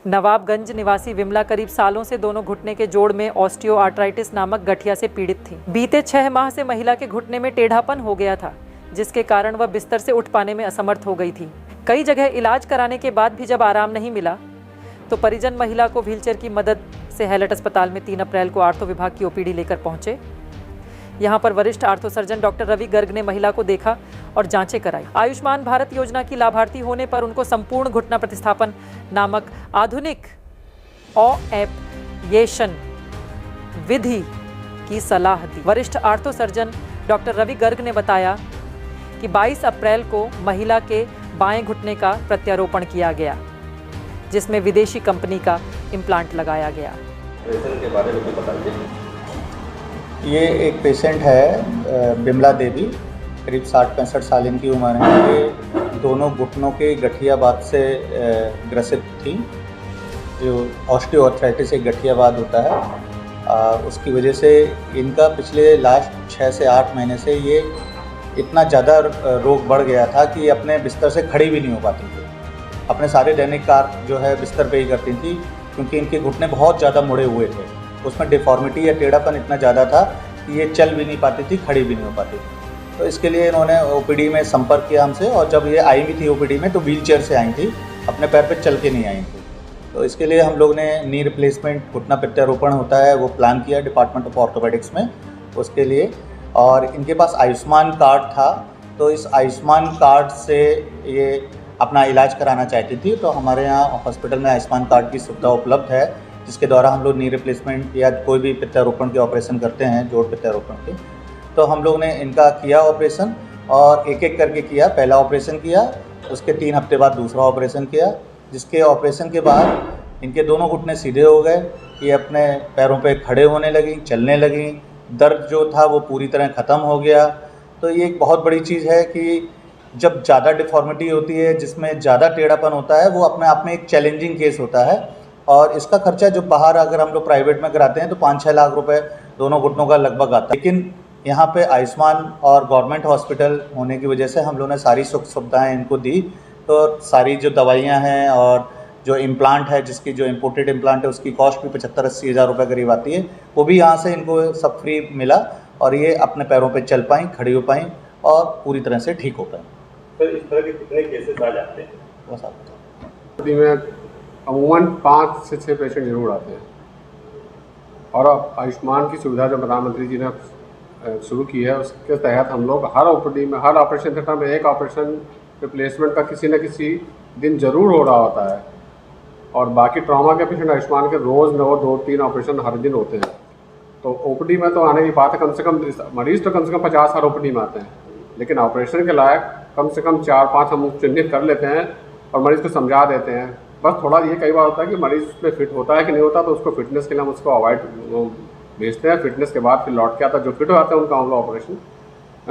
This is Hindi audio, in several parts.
नवाबगंज निवासी विमला करीब सालों से दोनों घुटने के जोड़ में ऑस्टियोआर्थराइटिस नामक गठिया से पीड़ित थी। बीते 6 माह से महिला के घुटने में टेढ़ापन हो गया था, जिसके कारण वह बिस्तर से उठ पाने में असमर्थ हो गई थी। कई जगह इलाज कराने के बाद भी जब आराम नहीं मिला तो परिजन महिला को व्हीलचेयर की मदद से हैलट अस्पताल में 3 अप्रैल को आर्थो विभाग की ओपीडी लेकर पहुंचे। यहां पर वरिष्ठ ortho surgeon doctor Ravi Garg ने महिला को देखा और जांचें कराई। आयुष्मान भारत योजना की लाभार्थी होने पर उनको संपूर्ण घुटना प्रतिस्थापन नामक आधुनिक ऑपरेशन विधि की सलाह दी। वरिष्ठ ortho surgeon doctor Ravi Garg ने बताया कि 22 अप्रैल को महिला के बाएं घुटने का प्रत्यारोपण किया गया, जिसमें विदेशी कंपनी का इम्प्लांट लगाया गया। पेशेंट के बारे में बताइए। ये एक पेशेंट है विमला देवी, करीब 60-65 साल इनकी उम्र है। ये दोनों घुटनों के गठियावाद से ग्रसित थी। जो ऑस्टियोआर्थराइटिस एक गठियावाद होता है, उसकी वजह से इनका पिछले लास्ट 6 से 8 महीने से ये इतना ज़्यादा रोग बढ़ गया था कि अपने बिस्तर से खड़ी भी नहीं हो पाती थी। अपने सारे दैनिक कार्य जो है बिस्तर पे ही करती थी, क्योंकि इनके घुटने बहुत ज़्यादा मुड़े हुए थे। उसमें डिफॉर्मिटी या टेढ़ापन इतना ज़्यादा था कि ये चल भी नहीं पाती थी, खड़ी भी नहीं हो पाती थी। तो इसके लिए इन्होंने ओपीडी में संपर्क किया हमसे, और जब ये आई भी थी ओपीडी में तो व्हीलचेयर से आई थी, अपने पैर पे चल के नहीं आई थी। तो इसके लिए हम लोग ने नी रिप्लेसमेंट घुटना प्रत्यारोपण होता है वो प्लान किया डिपार्टमेंट ऑफ ऑर्थोपेडिक्स में उसके लिए। और इनके पास आयुष्मान कार्ड था, तो इस आयुष्मान कार्ड से ये अपना इलाज कराना चाहती थी। तो हमारे यहाँ हॉस्पिटल में आयुष्मान कार्ड की सुविधा उपलब्ध है, जिसके द्वारा हम लोग नी रिप्लेसमेंट या कोई भी प्रत्यारोपण के ऑपरेशन करते हैं, जोड़ प्रत्यारोपण के। तो हम लोग ने इनका किया ऑपरेशन, और एक एक करके किया। पहला ऑपरेशन किया, उसके 3 हफ्ते बाद दूसरा ऑपरेशन किया, जिसके ऑपरेशन के बाद इनके दोनों घुटने सीधे हो गए। ये अपने पैरों पे खड़े होने लगी, चलने लगी। दर्द जो था वो पूरी तरह ख़त्म हो गया। तो ये एक बहुत बड़ी चीज़ है कि जब ज़्यादा डिफॉर्मिटी होती है, जिसमें ज़्यादा टेढ़ापन होता है, वो अपने आप में एक चैलेंजिंग केस होता है। और इसका खर्चा जो बाहर अगर हम लोग प्राइवेट में कराते हैं तो 5-6 लाख रुपए दोनों घुटनों का लगभग आता है। लेकिन यहाँ पे आयुष्मान और गवर्नमेंट हॉस्पिटल होने की वजह से हम लोगों ने सारी सुख सुविधाएँ इनको दी। तो सारी जो दवाइयाँ हैं और जो इम्प्लांट है, जिसकी जो इम्पोर्टेड इम्प्लांट है उसकी कॉस्ट भी 75-80 हज़ार रुपये करीब आती है, वो भी यहाँ से इनको सब फ्री मिला, और ये अपने पैरों पे चल पाई, खड़ी हो पाई और पूरी तरह से ठीक हो पाई। तो इस तरह के कितने केसेस आ जाते हैं? बस आप में अमूमन 5 से 6 पेशेंट जरूर आते हैं। और अब आयुष्मान की सुविधा जो प्रधानमंत्री जी ने शुरू की है, उसके तहत हम लोग हर ओपीडी में, हर ऑपरेशन थिएटर में एक ऑपरेशन रिप्लेसमेंट का किसी न किसी दिन जरूर हो रहा होता है। और बाकी ट्रॉमा के पेशेंट आयुष्मान के रोज़ 2-3 ऑपरेशन हर दिन होते हैं। तो ओपीडी में तो आने की बात है, कम से कम मरीज़ तो कम से कम 50 हर ओपीडी में आते हैं, लेकिन ऑपरेशन के लायक कम से कम 4-5 हम चिन्हित कर लेते हैं और मरीज़ को समझा देते हैं। बस थोड़ा ये कई बार होता है कि मरीज़ में फिट होता है कि नहीं होता, तो उसको फिटनेस के लिए हम उसको अवॉइड भेजते हैं। फिटनेस के बाद फिर लौट के आता है, जो फिट हो जाते हैं उनका हम लोग ऑपरेशन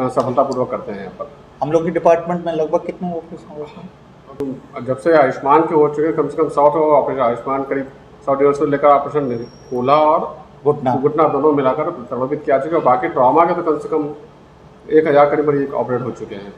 सफलतापूर्वक करते हैं। यहाँ पर हम लोग के डिपार्टमेंट में लगभग कितने ऑपरेशन हुए हैं? जब से आयुष्मान के हो चुके कम से कम 100 ऑपरेशन, आयुष्मान करीब 100-150 लेकर ऑपरेशन कूल्हा और घुटना दोनों मिलाकर प्रभावित किया चुके हैं। बाकी ट्रॉमा के तो कम से कम 1000 करीब मरीज ऑपरेट हो चुके हैं।